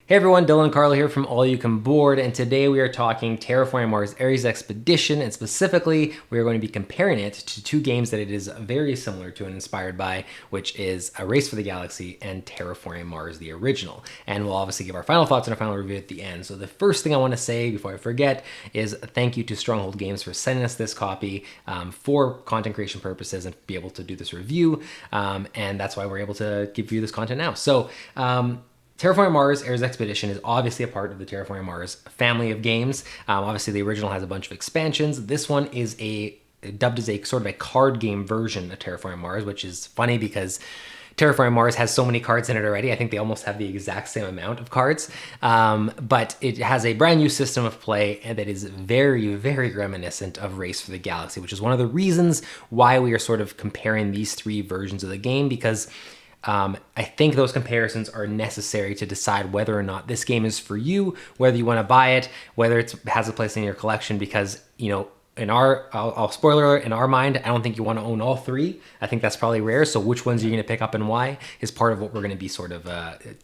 Hey everyone, Dylan and Carlo here from All You Can Board, and today we are talking Terraforming Mars Ares Expedition, and specifically we are going to be comparing it to two games that it is very similar to and inspired by, which is A Race for the Galaxy and Terraforming Mars, the original. And we'll obviously give our final thoughts and our final review at the end. So the first thing I want to say before I forget is thank you to Stronghold Games for sending us this copy for content creation purposes and be able to do this review, and that's why we're able to give you this content now. So, Terraforming Mars Ares Expedition is obviously a part of the Terraforming Mars family of games. Obviously, the original has a bunch of expansions. This one is dubbed as a sort of a card game version of Terraforming Mars, which is funny because Terraforming Mars has so many cards in it already. I think they almost have the exact same amount of cards. But it has a brand new system of play that is very, very reminiscent of Race for the Galaxy, which is one of the reasons why we are sort of comparing these three versions of the game, because I think those comparisons are necessary to decide whether or not this game is for you, whether you want to buy it, whether it has a place in your collection, because, you know, I'll spoiler alert, in our mind, I don't think you want to own all three. I think that's probably rare. So which ones are you going to pick up and why is part of what we're going to be sort of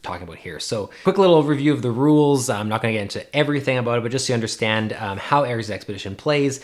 talking about here. So quick little overview of the rules. I'm not going to get into everything about it, but just so you understand how Ares Expedition plays.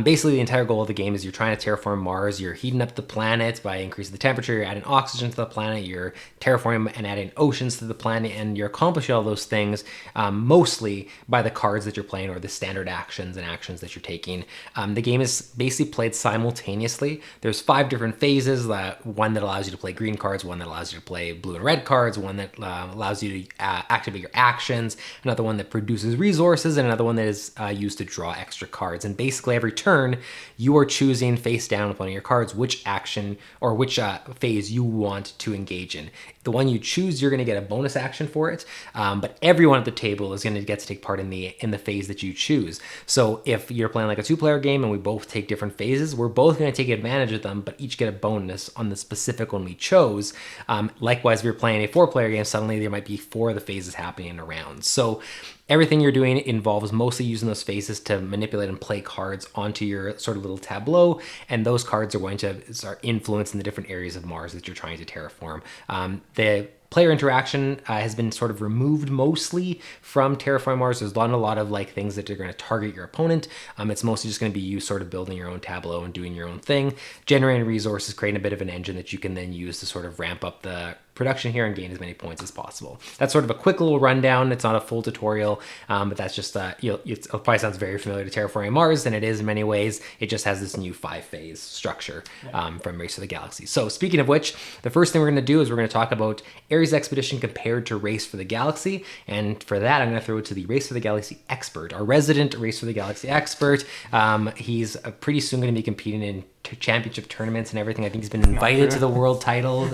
Basically, the entire goal of the game is you're trying to terraform Mars. You're heating up the planet by increasing the temperature. You're adding oxygen to the planet. You're terraforming and adding oceans to the planet. And you're accomplishing all those things mostly by the cards that you're playing or the standard actions and actions that you're taking. The game is basically played simultaneously. There's 5 different phases. One that allows you to play green cards, one that allows you to play blue and red cards, one that allows you to activate your actions, another one that produces resources, and another one that is used to draw extra cards. And basically every turn, you are choosing face down with one of your cards which action or which phase you want to engage in. The one you choose, you're going to get a bonus action for it, but everyone at the table is going to get to take part in the phase that you choose. So if you're playing like a 2-player game and we both take different phases, we're both going to take advantage of them, but each get a bonus on the specific one we chose. Likewise, if you're playing a 4-player game, suddenly there might be 4 of the phases happening in a round. So everything you're doing involves mostly using those phases to manipulate and play cards onto your sort of little tableau, and those cards are going to start influencing the different areas of Mars that you're trying to terraform. The player interaction has been sort of removed mostly from Terraforming Mars. There's not a lot of like things that are going to target your opponent. It's mostly just going to be you sort of building your own tableau and doing your own thing, generating resources, creating a bit of an engine that you can then use to sort of ramp up the production here and gain as many points as possible. That's sort of a quick little rundown. It's not a full tutorial, but that's just, it probably sounds very familiar to Terraforming Mars, and it is in many ways. It just has this new 5-phase structure from Race for the Galaxy. So speaking of which, the first thing we're going to do is we're going to talk about Ares Expedition compared to Race for the Galaxy, and for that I'm going to throw it to the Race for the Galaxy expert, our resident Race for the Galaxy expert. He's pretty soon going to be competing in championship tournaments and everything. I think he's been invited to the world title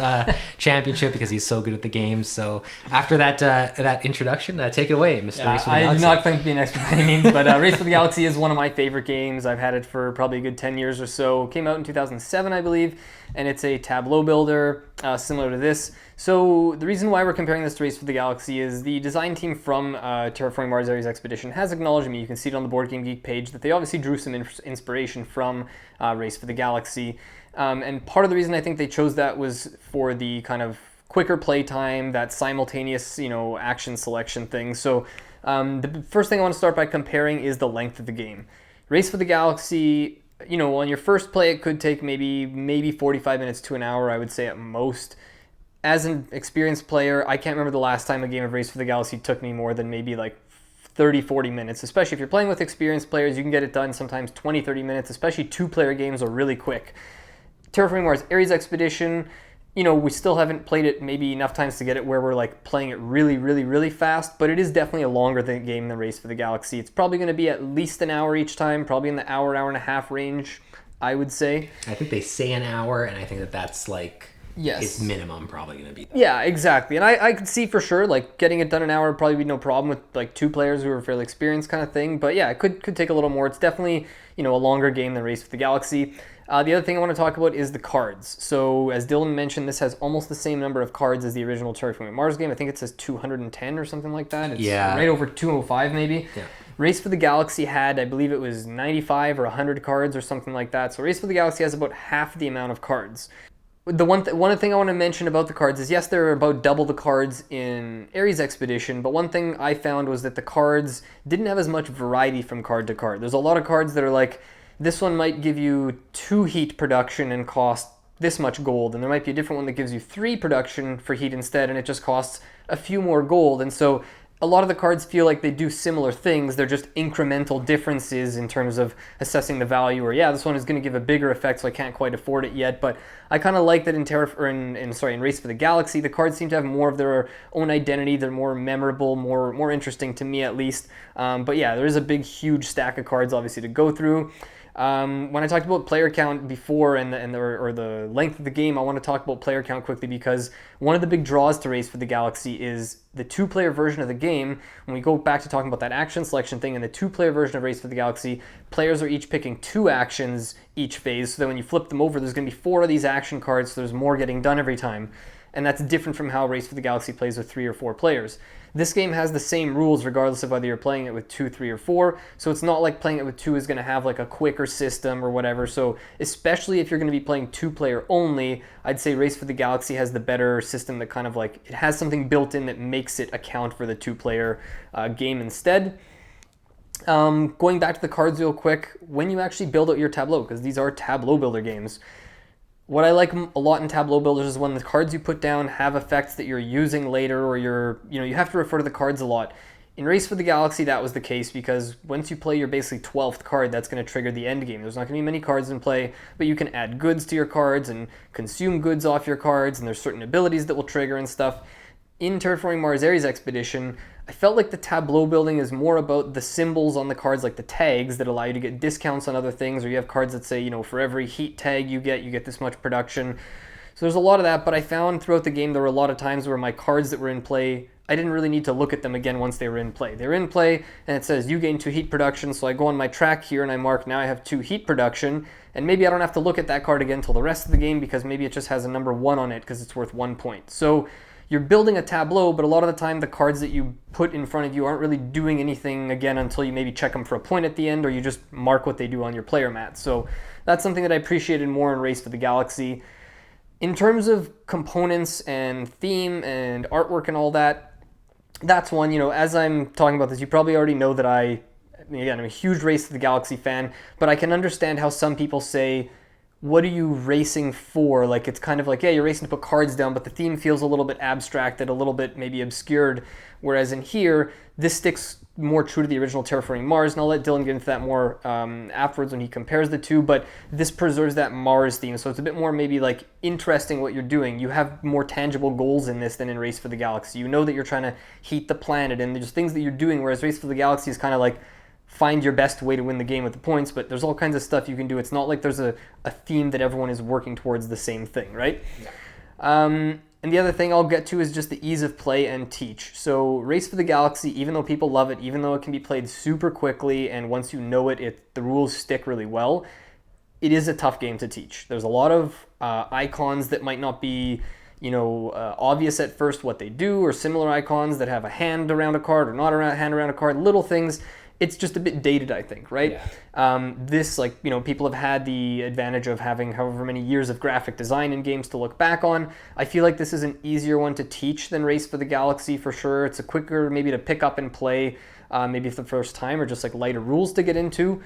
championship because he's so good at the game. So after that introduction, take it away, Mr. Race for the Galaxy. I do not claim to be an expert by any means, but Race for the Galaxy is one of my favorite games. I've had it for probably a good 10 years or so. It came out in 2007, I believe, and it's a tableau builder similar to this. So the reason why we're comparing this to Race for the Galaxy is the design team from Terraforming Mars Ares Expedition has acknowledged me. You can see it on the Board Game Geek page that they obviously drew some inspiration from Race for the Galaxy. And part of the reason I think they chose that was for the kind of quicker play time, that simultaneous, action selection thing. So the first thing I want to start by comparing is the length of the game. Race for the Galaxy, on your first play, it could take maybe 45 minutes to an hour, I would say at most. As an experienced player, I can't remember the last time a game of Race for the Galaxy took me more than maybe like 30-40 minutes, especially if you're playing with experienced players. You can get it done sometimes 20-30 minutes, especially 2-player games are really quick. Terraforming Mars Ares Expedition, we still haven't played it maybe enough times to get it where we're like playing it really, really, really fast, but it is definitely a longer game than Race for the Galaxy. It's probably going to be at least an hour each time, probably in the hour and a half range, I would say. I think they say an hour, and I think that's like... Yes. It's minimum probably going to be. Yeah, exactly. And I could see for sure, like, getting it done an hour would probably be no problem with, like, 2 players who are fairly experienced kind of thing. But yeah, it could take a little more. It's definitely, a longer game than Race for the Galaxy. The other thing I want to talk about is the cards. So as Dylan mentioned, this has almost the same number of cards as the original Terraforming Mars game. I think it says 210 or something like that. It's right over 205 maybe. Yeah. Race for the Galaxy had, I believe it was 95 or 100 cards or something like that. So Race for the Galaxy has about half the amount of cards. One thing I want to mention about the cards is, yes, there are about double the cards in Ares Expedition, but one thing I found was that the cards didn't have as much variety from card to card. There's a lot of cards that are like, this one might give you 2 heat production and cost this much gold, and there might be a different one that gives you 3 production for heat instead, and it just costs a few more gold. And so a lot of the cards feel like they do similar things. They're just incremental differences in terms of assessing the value, or yeah, this one is going to give a bigger effect, so I can't quite afford it yet. But I kind of like that in Race for the Galaxy, the cards seem to have more of their own identity. They're more memorable, more interesting to me at least. But yeah, there is a big, huge stack of cards obviously to go through. When I talked about player count before and the length of the game, I want to talk about player count quickly, because one of the big draws to Race for the Galaxy is the 2-player version of the game. When we go back to talking about that action selection thing, in the 2-player version of Race for the Galaxy, players are each picking 2 actions each phase, so that when you flip them over, there's going to be 4 of these action cards, so there's more getting done every time. And that's different from how Race for the Galaxy plays with 3 or 4 players. This game has the same rules regardless of whether you're playing it with 2, 3, or 4, so it's not like playing it with 2 is going to have like a quicker system or whatever. So especially if you're going to be playing 2-player only, I'd say Race for the Galaxy has the better system that kind of like, it has something built in that makes it account for the 2-player game instead. Going back to the cards real quick, when you actually build out your tableau, because these are tableau builder games, what I like a lot in tableau builders is when the cards you put down have effects that you're using later, or you have to refer to the cards a lot. In Race for the Galaxy, that was the case, because once you play your basically 12th card, that's going to trigger the end game. There's not going to be many cards in play, but you can add goods to your cards and consume goods off your cards, and there's certain abilities that will trigger and stuff. In Terraforming Mars Race Expedition, I felt like the tableau building is more about the symbols on the cards, like the tags that allow you to get discounts on other things, or you have cards that say, for every heat tag you get this much production. So there's a lot of that, but I found throughout the game there were a lot of times where my cards that were in play, I didn't really need to look at them again once they were in play. They were in play, and it says you gain 2 heat production, so I go on my track here and I mark, now I have 2 heat production, and maybe I don't have to look at that card again until the rest of the game, because maybe it just has a number 1 on it because it's worth 1 point. So you're building a tableau, but a lot of the time the cards that you put in front of you aren't really doing anything again until you maybe check them for a point at the end, or you just mark what they do on your player mat. So that's something that I appreciated more in Race for the Galaxy. In terms of components and theme and artwork and all that, that's one. As I'm talking about this, you probably already know that I'm a huge Race for the Galaxy fan, but I can understand how some people say, what are you racing for? Like, it's kind of like, yeah, you're racing to put cards down, but the theme feels a little bit abstracted, a little bit maybe obscured. Whereas in here, this sticks more true to the original Terraforming Mars, and I'll let Dylan get into that more afterwards when he compares the two, but this preserves that Mars theme, so it's a bit more maybe like interesting what you're doing. You have more tangible goals in this than in Race for the Galaxy. You know that you're trying to heat the planet, and there's things that you're doing, whereas Race for the Galaxy is kind of like, find your best way to win the game with the points, but there's all kinds of stuff you can do. It's not like there's a theme that everyone is working towards the same thing, right? Yeah. And the other thing I'll get to is just the ease of play and teach. So Race for the Galaxy, even though people love it, even though it can be played super quickly, and once you know it the rules stick really well, it is a tough game to teach. There's a lot of icons that might not be obvious at first what they do, or similar icons that have a hand around a card or not a hand around a card, little things. It's just a bit dated, I think, right? Yeah. People have had the advantage of having however many years of graphic design in games to look back on. I feel like this is an easier one to teach than Race for the Galaxy for sure. It's a quicker maybe to pick up and play, maybe for the first time, or just like lighter rules to get into.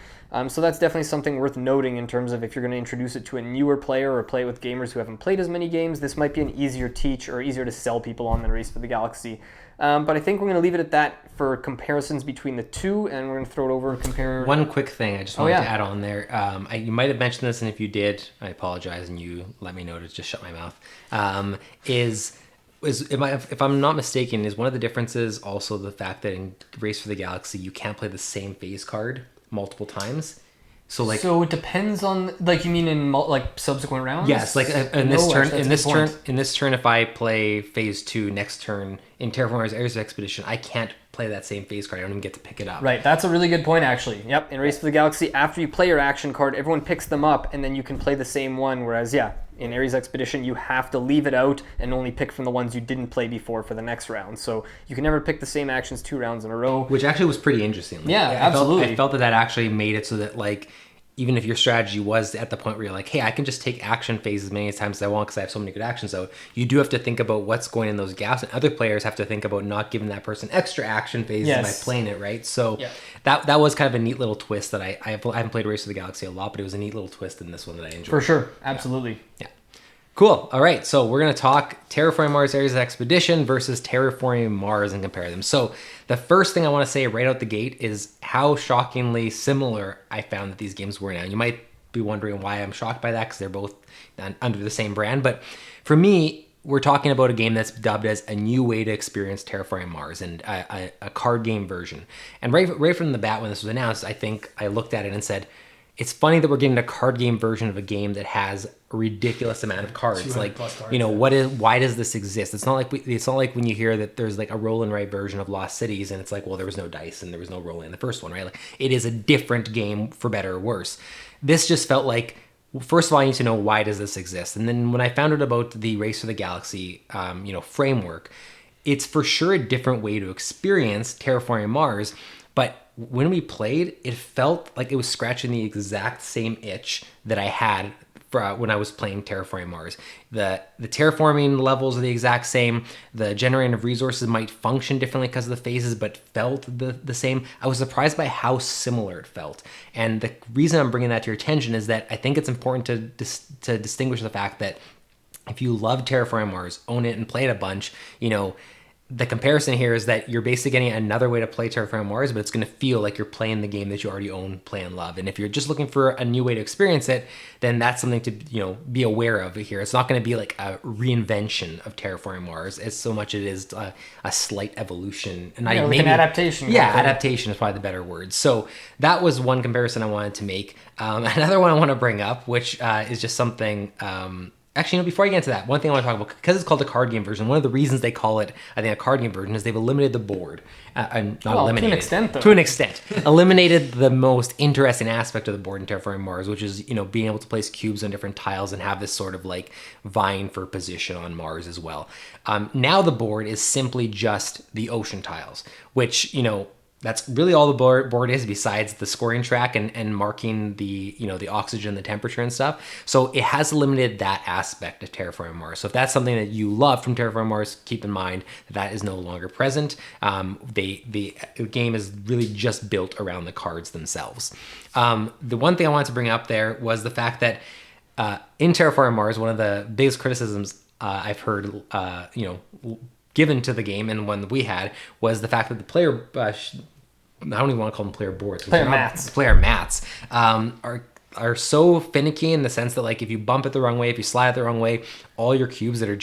So that's definitely something worth noting in terms of if you're going to introduce it to a newer player or play it with gamers who haven't played as many games, this might be an easier teach or easier to sell people on than Race for the Galaxy. But I think we're going to leave it at that for comparisons between the two, and we're going to throw it over and compare. One quick thing I just wanted to add on there. You might have mentioned this, and if you did, I apologize, and you let me know to just shut my mouth. If I'm not mistaken, is one of the differences also the fact that in Race for the Galaxy, you can't play the same phase card multiple times? So it depends on, like, you mean in subsequent rounds? Yes, like in this turn, if I play phase 2 next turn in Terraforming Mars Race Expedition, I can't play that same phase card. I don't even get to pick it up. Right, that's a really good point, actually. Yep, in Race for the Galaxy, after you play your action card, everyone picks them up, and then you can play the same one. Whereas, in Ares Expedition, you have to leave it out and only pick from the ones you didn't play before for the next round. So you can never pick the same actions 2 rounds in a row. Which actually was pretty interesting. Absolutely. I felt that actually made it so that, like, even if your strategy was at the point where you're like, hey, I can just take action phases as many times as I want because I have so many good actions. So you do have to think about what's going in those gaps, and other players have to think about not giving that person extra action phases by playing it, right? So that was kind of a neat little twist that I haven't played Race of the Galaxy a lot, but it was a neat little twist in this one that I enjoyed. For sure. Absolutely. Yeah. Cool. All right. So we're going to talk Terraforming Mars Ares Expedition versus Terraforming Mars and compare them. So the first thing I want to say right out the gate is how shockingly similar I found that these games were now. You might be wondering why I'm shocked by that because they're both under the same brand. But for me, we're talking about a game that's dubbed as a new way to experience Terraforming Mars and a card game version. And right from the bat when this was announced, I think I looked at it and said, it's funny that we're getting a card game version of a game that has a ridiculous amount of cards. Like, cards, why does this exist? It's not like when you hear that there's like a roll and write version of Lost Cities, and it's like, well, there was no dice and there was no rolling in the first one, right? Like, it is a different game for better or worse. This just felt like, first of all, I need to know why does this exist, and then when I found out about the Race for the Galaxy, framework, it's for sure a different way to experience Terraforming Mars, but when we played, it felt like it was scratching the exact same itch that I had when I was playing Terraforming Mars. The terraforming levels are the exact same. The generating of resources might function differently because of the phases, but felt the same. I was surprised by how similar it felt. And the reason I'm bringing that to your attention is that I think it's important to distinguish the fact that if you love Terraforming Mars, own it and play it a bunch, the comparison here is that you're basically getting another way to play Terraforming Mars, but it's going to feel like you're playing the game that you already own, play, and love. And if you're just looking for a new way to experience it, then that's something to be aware of here. It's not going to be like a reinvention of Terraforming Mars as so much it is a slight evolution. And maybe an adaptation. Yeah, adaptation is probably the better word. So that was one comparison I wanted to make. Another one I want to bring up, which is just something... Actually, before I get into that, one thing I want to talk about, because it's called the card game version, one of the reasons they call it, I think, a card game version is they've eliminated the board. Eliminated. To an extent, though. To an extent. Eliminated the most interesting aspect of the board in Terraforming Mars, which is, being able to place cubes on different tiles and have this sort of like vying for position on Mars as well. Now the board is simply just the ocean tiles, which, that's really all the board is besides the scoring track and marking the oxygen, the temperature and stuff. So it has eliminated that aspect of Terraforming Mars. So if that's something that you love from Terraforming Mars, keep in mind that is no longer present. The game is really just built around the cards themselves. The one thing I wanted to bring up there was the fact that in Terraforming Mars, one of the biggest criticisms I've heard, given to the game and one that we had was the fact that the player I don't even want to call them player boards. Player mats are so finicky in the sense that like if you bump it the wrong way, if you slide it the wrong way, all your cubes that are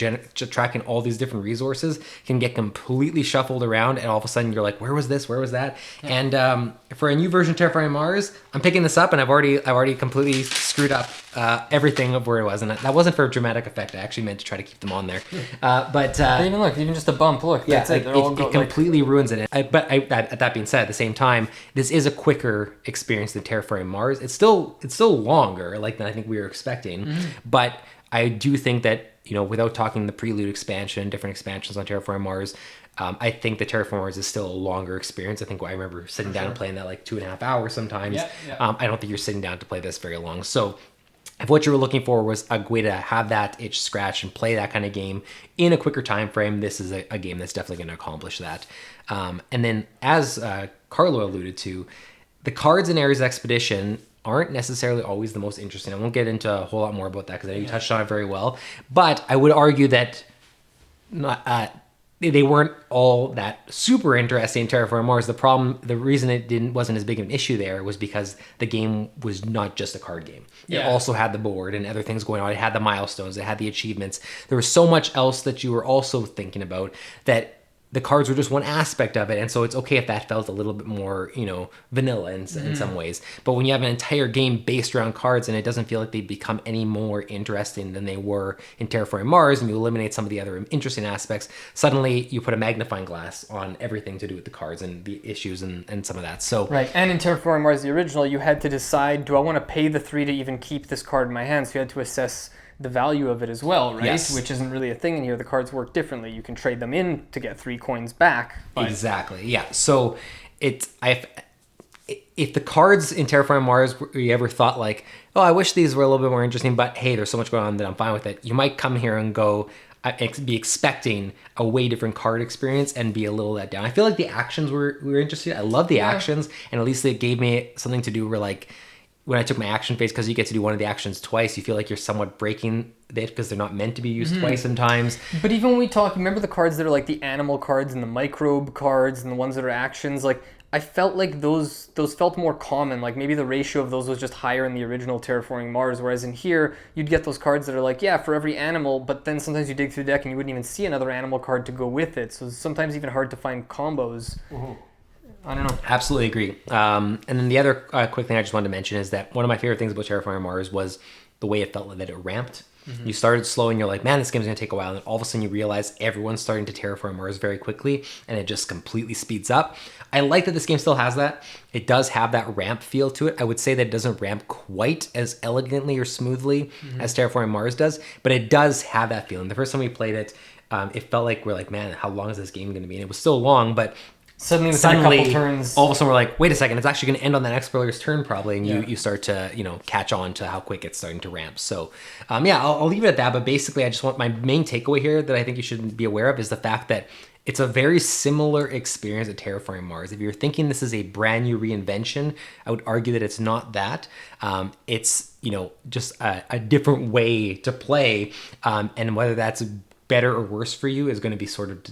tracking all these different resources can get completely shuffled around, and all of a sudden you're like, where was this? Where was that? Yeah. And for a new version of Terraforming Mars, I'm picking this up, and I've already completely screwed up everything of where it was, and that wasn't for a dramatic effect. I actually meant to try to keep them on there, but even just a bump. Look, yeah, that's it. It completely ruins it. But at that being said, at the same time, this is a quicker experience than Terraforming Mars. It's still longer, like than I think we were expecting, but I do think that, without talking the Prelude expansion, different expansions on Terraforming Mars, I think the Terraforming Mars is still a longer experience. I think I remember sitting down and playing that like 2.5 hours sometimes. Yeah. I don't think you're sitting down to play this very long. So if what you were looking for was a way to have that itch scratch and play that kind of game in a quicker time frame, this is a game that's definitely going to accomplish that. And then, as Carlo alluded to, the cards in Ares Expedition aren't necessarily always the most interesting. I won't get into a whole lot more about that because I know you touched on it very well. But I would argue that they weren't all that super interesting in Terraforming Mars. The reason it wasn't as big of an issue there was because the game was not just a card game. It also had the board and other things going on. It had the milestones. It had the achievements. There was so much else that you were also thinking about that the cards were just one aspect of it, and so it's okay if that felt a little bit more, vanilla in some ways. But when you have an entire game based around cards and it doesn't feel like they become any more interesting than they were in Terraforming Mars, and you eliminate some of the other interesting aspects, suddenly you put a magnifying glass on everything to do with the cards and the issues and some of that. So right, and in Terraforming Mars, the original, you had to decide, do I want to pay the 3 to even keep this card in my hand? So you had to assess the value of it as well, right? Yes. Which isn't really a thing in here. The cards work differently. You can trade them in to get 3 coins back. Exactly. Yeah. So if the cards in Terraforming Mars, you ever thought like, oh, I wish these were a little bit more interesting, but hey, there's so much going on that I'm fine with it. You might come here and go, be expecting a way different card experience and be a little let down. I feel like the actions were interesting. I love the actions, and at least it gave me something to do where like when I took my action phase, because you get to do one of the actions twice, you feel like you're somewhat breaking it because they're not meant to be used twice sometimes. But even when we talk, remember the cards that are like the animal cards and the microbe cards and the ones that are actions, like I felt like those felt more common. Like maybe the ratio of those was just higher in the original Terraforming Mars, whereas in here you'd get those cards that are like, yeah, for every animal, but then sometimes you dig through the deck and you wouldn't even see another animal card to go with it. So it's sometimes even hard to find combos. I don't know. Absolutely agree. And then the other quick thing I just wanted to mention is that one of my favorite things about Terraforming Mars was the way it felt that it ramped. You started slow and you're like, man, this game's going to take a while. And then all of a sudden you realize everyone's starting to terraform Mars very quickly and it just completely speeds up. I like that this game still has that. It does have that ramp feel to it. I would say that it doesn't ramp quite as elegantly or smoothly as Terraforming Mars does, but it does have that feeling. The first time we played it, it felt like we're like, man, how long is this game going to be? And it was still long, but Suddenly, a couple turns, all of a sudden we're like, wait a second, it's actually going to end on that next player's turn probably, and you start to catch on to how quick it's starting to ramp. So I'll leave it at that. But basically, I just want my main takeaway here that I think you should be aware of is the fact that it's a very similar experience at Terraforming Mars. If you're thinking this is a brand new reinvention, I would argue that it's not that. It's just a different way to play, and whether that's better or worse for you is going to be sort of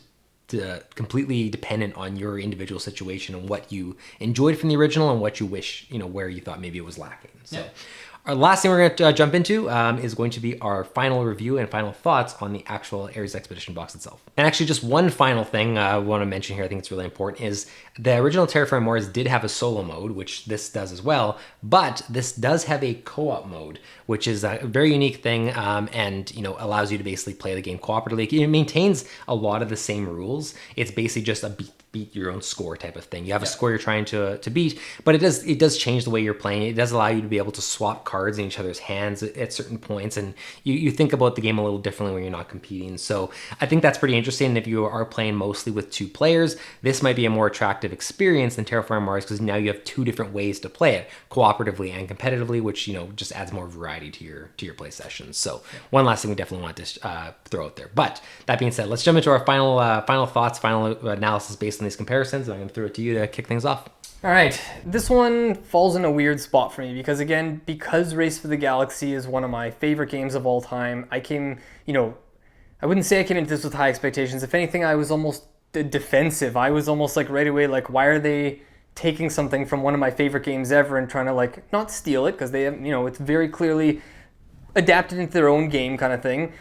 completely dependent on your individual situation and what you enjoyed from the original and what you wish, where you thought maybe it was lacking. So our last thing we're going to jump into is going to be our final review and final thoughts on the actual Ares Expedition box itself. And actually just one final thing I want to mention here, I think it's really important, is the original Terraforming Mars did have a solo mode, which this does as well, but this does have a co-op mode, which is a very unique thing and allows you to basically play the game cooperatively. It maintains a lot of the same rules. It's basically just a beat your own score type of thing. You have a score you're trying to beat, but it does change the way you're playing. It does allow you to be able to swap cards in each other's hands at certain points, and you think about the game a little differently when you're not competing. So I think that's pretty interesting. If you are playing mostly with two players, this might be a more attractive experience than Terraforming Mars because now you have two different ways to play it, cooperatively and competitively, which just adds more variety to your play sessions. So one last thing we definitely want to throw out there. But that being said, let's jump into our final thoughts, final analysis based on these comparisons. I'm going to throw it to you to kick things off. All right, this one falls in a weird spot for me because Race for the Galaxy is one of my favorite games of all time. I wouldn't say I came into this with high expectations. If anything, I was almost defensive. I was almost like right away, like, why are they taking something from one of my favorite games ever and trying to like not steal it, because they have, it's very clearly adapted into their own game kind of thing.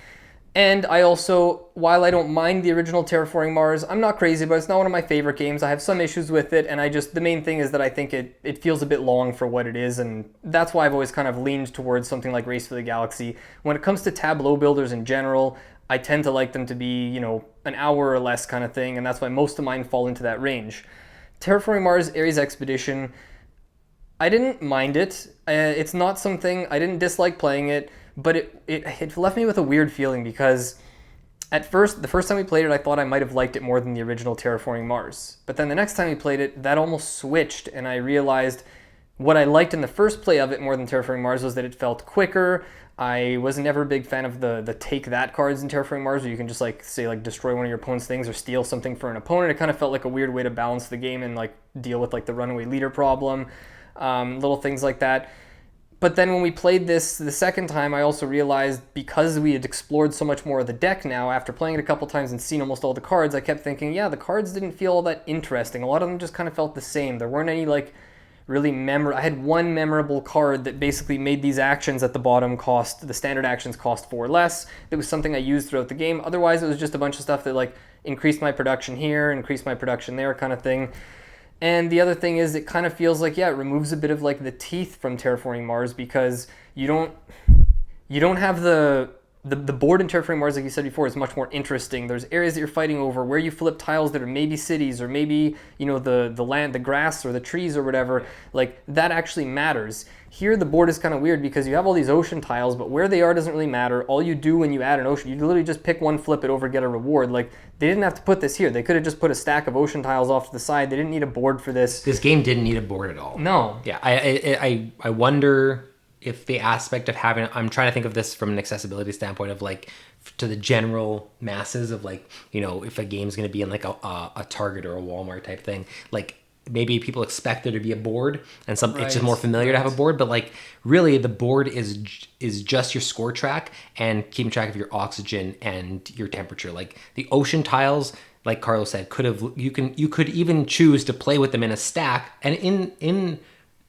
And I also, while I don't mind the original Terraforming Mars, I'm not crazy, but it's not one of my favorite games. I have some issues with it, and the main thing is that I think it feels a bit long for what it is, and that's why I've always kind of leaned towards something like Race for the Galaxy. When it comes to tableau builders in general, I tend to like them to be, an hour or less kind of thing, and that's why most of mine fall into that range. Terraforming Mars Ares Expedition, I didn't mind it. It's not something, I didn't dislike playing it, but it left me with a weird feeling because the first time we played it, I thought I might have liked it more than the original Terraforming Mars. But then the next time we played it, that almost switched, and I realized what I liked in the first play of it more than Terraforming Mars was that it felt quicker. I was never a big fan of the take that cards in Terraforming Mars, where you can just destroy one of your opponent's things or steal something for an opponent. It kind of felt like a weird way to balance the game and deal with the runaway leader problem, little things like that. But then when we played this the second time, I also realized because we had explored so much more of the deck now, after playing it a couple times and seen almost all the cards, I kept thinking, the cards didn't feel all that interesting. A lot of them just kind of felt the same. There weren't any really memorable. I had one memorable card that basically made these actions at the bottom the standard actions cost 4 less. It was something I used throughout the game. Otherwise, it was just a bunch of stuff that increased my production here, increased my production there kind of thing. And the other thing is it kind of feels like, it removes a bit of the teeth from Terraforming Mars because you don't have the the board in Terraforming Mars, like you said before, is much more interesting. There's areas that you're fighting over where you flip tiles that are maybe cities or maybe, the land, the grass or the trees or whatever. Like, that actually matters. Here, the board is kind of weird because you have all these ocean tiles, but where they are doesn't really matter. All you do when you add an ocean, you literally just pick one, flip it over, get a reward. Like, they didn't have to put this here. They could have just put a stack of ocean tiles off to the side. They didn't need a board for this. This game didn't need a board at all. No. Yeah, I wonder if the aspect of having, I'm trying to think of this from an accessibility standpoint of like to the general masses of like, if a game's going to be in like a Target or a Walmart type thing, like maybe people expect there to be a board and it's just more familiar to have a board, but like really the board is just your score track and keeping track of your oxygen and your temperature. Like the ocean tiles, like Carlos said, you could even choose to play with them in a stack, and in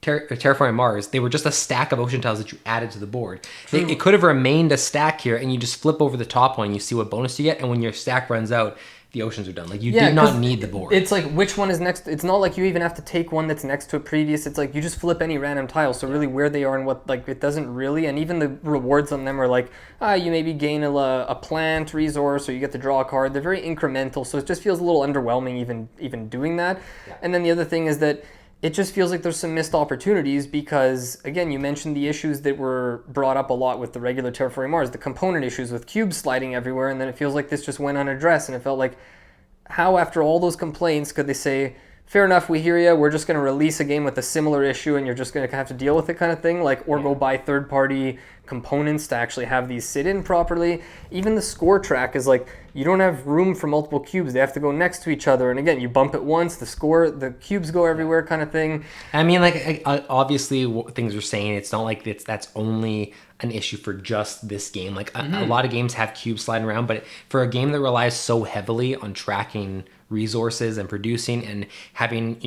Terraforming Mars, they were just a stack of ocean tiles that you added to the board. It could have remained a stack here, and you just flip over the top one, you see what bonus you get, and when your stack runs out, the oceans are done. Like, you did not need the board. It's like, which one is next? It's not like you even have to take one that's next to a previous. It's like you just flip any random tile. So really where they are and what, like, it doesn't really, and even the rewards on them are like, you maybe gain a plant resource or you get to draw a card. They're very incremental, so it just feels a little underwhelming even doing that. Yeah. And then the other thing is that it just feels like there's some missed opportunities because, again, you mentioned the issues that were brought up a lot with the regular Terraforming Mars, the component issues with cubes sliding everywhere, and then it feels like this just went unaddressed, and it felt like, how after all those complaints could they say, fair enough, we hear you, we're just going to release a game with a similar issue and you're just going to have to deal with it kind of thing, like, or go buy third-party components to actually have these sit in properly. Even the score track is like, you don't have room for multiple cubes. They have to go next to each other. And again, you bump it once, the cubes go everywhere kind of thing. I mean, like, obviously what things are saying, it's not like that's only an issue for just this game. Like a lot of games have cubes sliding around, but for a game that relies so heavily on tracking resources and producing and having,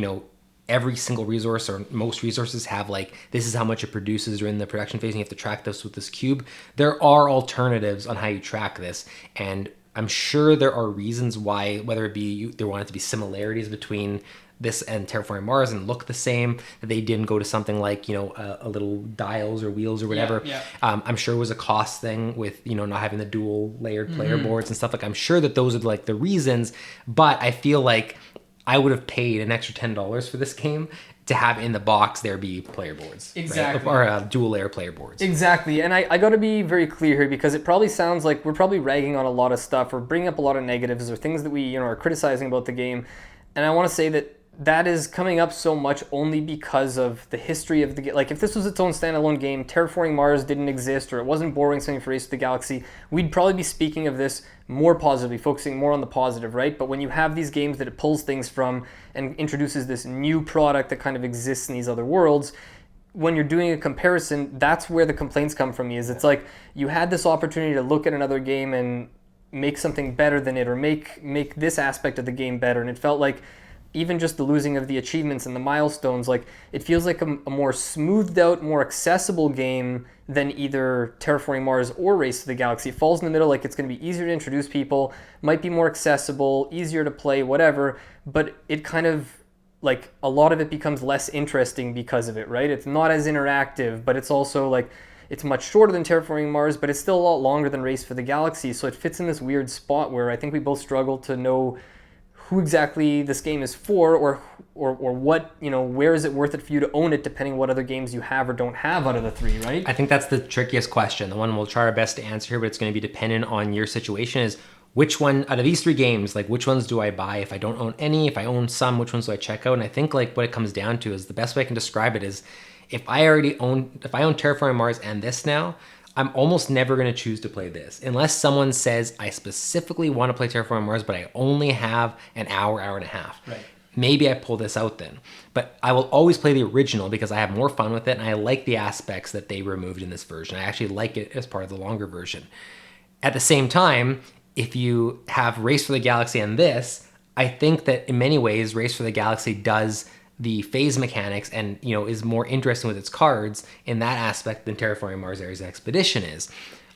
every single resource or most resources have like, this is how much it produces during the production phase and you have to track this with this cube. There are alternatives on how you track this, and I'm sure there are reasons why, whether it be there wanted to be similarities between this and Terraforming Mars and look the same, that they didn't go to something like, a little dials or wheels or whatever. Yeah. I'm sure it was a cost thing with, not having the dual layered player boards and stuff. Like, I'm sure that those are like the reasons, but I feel like I would have paid an extra $10 for this game to have in the box there be player boards. Exactly. Right? Or dual layer player boards. Exactly. And I got to be very clear here because it probably sounds like we're probably ragging on a lot of stuff or bringing up a lot of negatives or things that we are criticizing about the game. And I want to say that is coming up so much only because of the history of the game. Like, if this was its own standalone game, Terraforming Mars didn't exist, or it wasn't borrowing something for Race to the Galaxy, we'd probably be speaking of this more positively, focusing more on the positive, right? But when you have these games that it pulls things from and introduces this new product that kind of exists in these other worlds, when you're doing a comparison, that's where the complaints come from me, is it's like, you had this opportunity to look at another game and make something better than it, or make this aspect of the game better, and it felt like even just the losing of the achievements and the milestones, like, it feels like a more smoothed out, more accessible game than either Terraforming Mars or Race to the Galaxy. It falls in the middle, like, it's going to be easier to introduce people, might be more accessible, easier to play, whatever, but it kind of, like, a lot of it becomes less interesting because of it, right? It's not as interactive, but it's also, like, it's much shorter than Terraforming Mars, but it's still a lot longer than Race for the Galaxy, so it fits in this weird spot where I think we both struggle to know who exactly this game is for, or what, where is it worth it for you to own it, depending what other games you have or don't have out of the three, right? I think that's the trickiest question. The one we'll try our best to answer here, but it's going to be dependent on your situation, is which one out of these three games, like, which ones do I buy? If I don't own any, if I own some, which ones do I check out? And I think, like, what it comes down to is, the best way I can describe it is, if I own Terraforming Mars and this now, I'm almost never going to choose to play this unless someone says, I specifically want to play Terraforming Mars, but I only have an hour and a half. Right. Maybe I pull this out then. But I will always play the original because I have more fun with it, and I like the aspects that they removed in this version. I actually like it as part of the longer version. At the same time, if you have Race for the Galaxy and this, I think that in many ways, Race for the Galaxy does the phase mechanics and, is more interesting with its cards in that aspect than Terraforming Mars Ares Expedition is.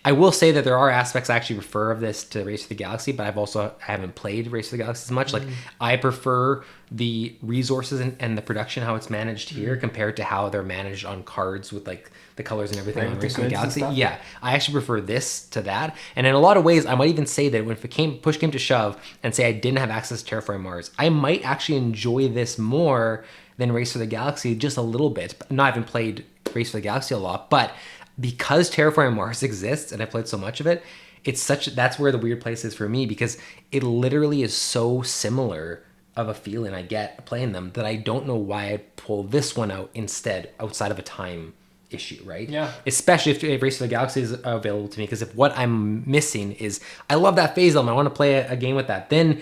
I will say that there are aspects I actually prefer of this to Race for the Galaxy, but I haven't played Race for the Galaxy as much. Like I prefer the resources and the production, how it's managed here compared to how they're managed on cards with like the colors and everything on Race for the Galaxy. Yeah, I actually prefer this to that. And in a lot of ways, I might even say that when push came to shove and say I didn't have access to Terraforming Mars, I might actually enjoy this more than Race for the Galaxy just a little bit. Not even played Race for the Galaxy a lot, but because Terraforming Mars exists and I played so much of it, that's where the weird place is for me, because it literally is so similar of a feeling I get playing them that I don't know why I'd pull this one out instead outside of a time issue, right? Yeah. Especially if Race for the Galaxy is available to me, because if what I'm missing is I love that phase element, I want to play a game with that, then,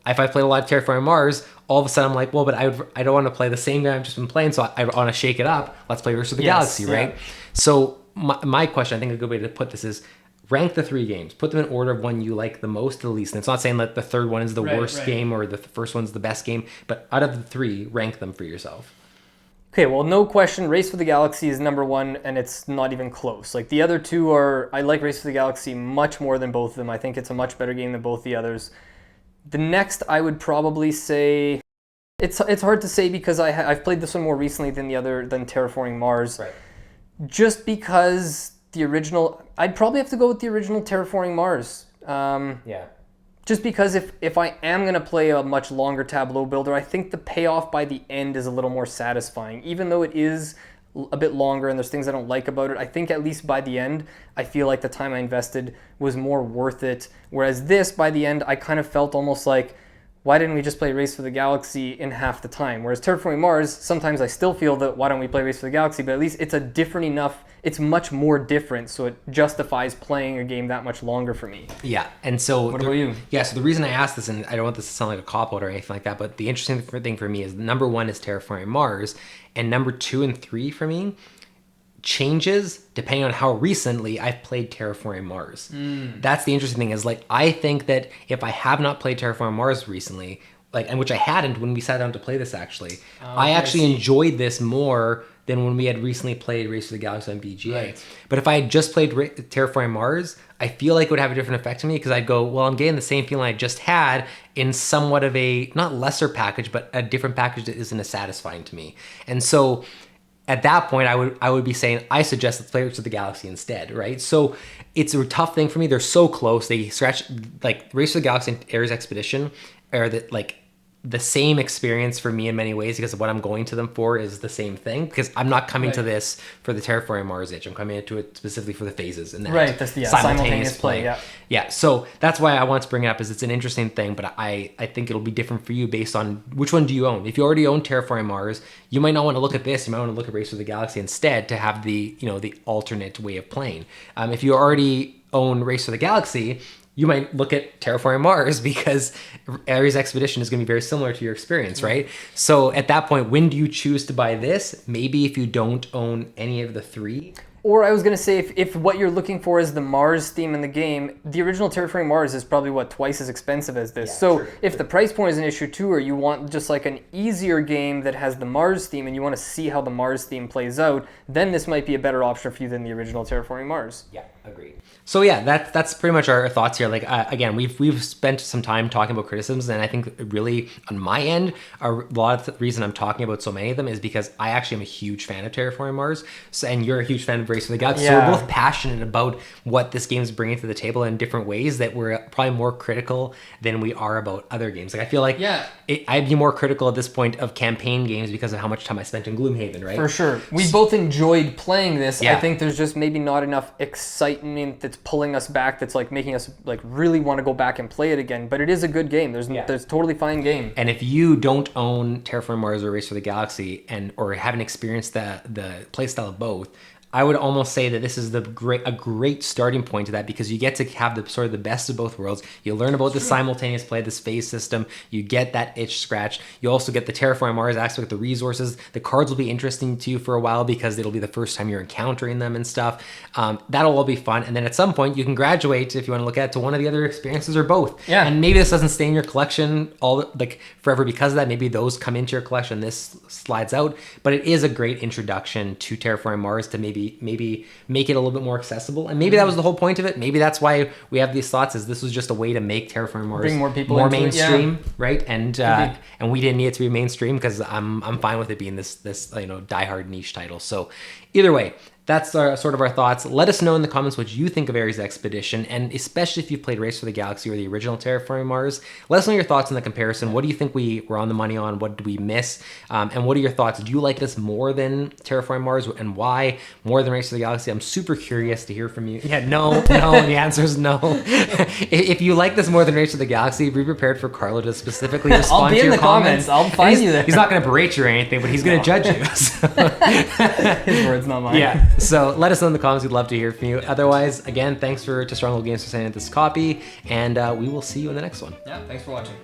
if I played a lot of Terraforming Mars, all of a sudden I'm like, well, but I don't want to play the same game I've just been playing, so I want to shake it up. Let's play Race for the Galaxy, right? So my question, I think a good way to put this is rank the 3 games. Put them in order of one you like the most to the least. And it's not saying that the third one is the worst game or the first one's the best game, but out of the 3, rank them for yourself. Okay, well, no question, Race for the Galaxy is number 1, and it's not even close. Like, the other 2 I like Race for the Galaxy much more than both of them. I think it's a much better game than both the others. The next, I would probably say, it's hard to say because I've played this one more recently than Terraforming Mars. Right. Just because the original, I'd probably have to go with the original Terraforming Mars. Yeah. Just because if I am going to play a much longer tableau builder, I think the payoff by the end is a little more satisfying. Even though it is a bit longer and there's things I don't like about it, I think at least by the end, I feel like the time I invested was more worth it. Whereas this, by the end, I kind of felt almost like, why didn't we just play Race for the Galaxy in half the time? Whereas Terraforming Mars, sometimes I still feel that why don't we play Race for the Galaxy, but at least it's much more different, so it justifies playing a game that much longer for me. Yeah, and so... What about you? Yeah, so the reason I asked this, and I don't want this to sound like a cop-out or anything like that, but the interesting thing for me is number 1 is Terraforming Mars, and number 2 and 3 for me changes depending on how recently I've played Terraforming Mars. That's the interesting thing is, like, I think that if I have not played Terraforming Mars recently, and which I hadn't when we sat down to play this actually, I actually enjoyed this more than when we had recently played Race for the Galaxy on BGA. Right. But if I had just played Terraforming Mars, I feel like it would have a different effect to me because I'd go, well, I'm getting the same feeling I just had in somewhat of a, not lesser package, but a different package that isn't as satisfying to me. And so at that point, I would be saying, I suggest let's play Race for the Galaxy instead, right? So it's a tough thing for me. They're so close. They scratch, like Race for the Galaxy and Ares Expedition are the same experience for me in many ways because what I'm going to them for is the same thing, because I'm not coming to this for the Terraforming Mars itch. I'm coming into it specifically for the phases and that that's the simultaneous play. Yeah, so that's why I want to bring it up, is it's an interesting thing, but I think it'll be different for you based on which one do you own. If you already own Terraforming Mars, you might not want to look at this. You might want to look at Race for the Galaxy instead to have the alternate way of playing. If you already own Race for the Galaxy, you might look at Terraforming Mars because Ares Expedition is going to be very similar to your experience, right? So at that point, when do you choose to buy this? Maybe if you don't own any of the 3. Or I was going to say, if what you're looking for is the Mars theme in the game, the original Terraforming Mars is probably, twice as expensive as this. If the price point is an issue too, or you want just like an easier game that has the Mars theme and you want to see how the Mars theme plays out, then this might be a better option for you than the original Terraforming Mars. Yeah, agreed. So yeah, that's pretty much our thoughts here. Like again, we've spent some time talking about criticisms, and I think really on my end, a lot of the reason I'm talking about so many of them is because I actually am a huge fan of Terraforming Mars, and you're a huge fan of Race for the Galaxy. So we're both passionate about what this game is bringing to the table in different ways that we're probably more critical than we are about other games. Like I feel like I'd be more critical at this point of campaign games because of how much time I spent in Gloomhaven, right? For sure. We both enjoyed playing this. I think there's just maybe not enough excitement that's pulling us back, that's like making us like really want to go back and play it again. But it is a good game. There's totally fine game. And if you don't own Terraforming Mars or Race for the Galaxy or haven't experienced the playstyle of both, I would almost say that this is a great starting point to that, because you get to have the best of both worlds. You learn about the simultaneous play, this phase system. You get that itch scratched. You also get the Terraforming Mars aspect, the resources. The cards will be interesting to you for a while because it'll be the first time you're encountering them and stuff. That'll all be fun. And then at some point you can graduate, if you want to look at it, to one of the other experiences or both. Yeah. And maybe this doesn't stay in your collection forever because of that. Maybe those come into your collection, this slides out. But it is a great introduction to Terraforming Mars to maybe maybe make it a little bit more accessible. And maybe that was the whole point of it. Maybe that's why we have these thoughts, is this was just a way to make Terraforming Mars Bring more people more into it, mainstream, right? And we didn't need it to be mainstream, because I'm fine with it being this diehard niche title. So either way, that's sort of our thoughts. Let us know in the comments what you think of Ares Expedition, and especially if you've played Race for the Galaxy or the original Terraforming Mars. Let us know your thoughts on the comparison. What do you think we were on the money on? What did we miss? And what are your thoughts? Do you like this more than Terraforming Mars, and why? More than Race for the Galaxy? I'm super curious to hear from you. Yeah, no, the answer is no. If you like this more than Race for the Galaxy, be prepared for Carlo to specifically respond I'll be to in your the comments. I'll find you there. He's not going to berate you or anything, but he's going to judge you. So. His words, not mine. Yeah. So let us know in the comments. We'd love to hear from you. Otherwise, again, thanks to Stronghold Games for sending us this copy, and we will see you in the next one. Yeah, thanks for watching.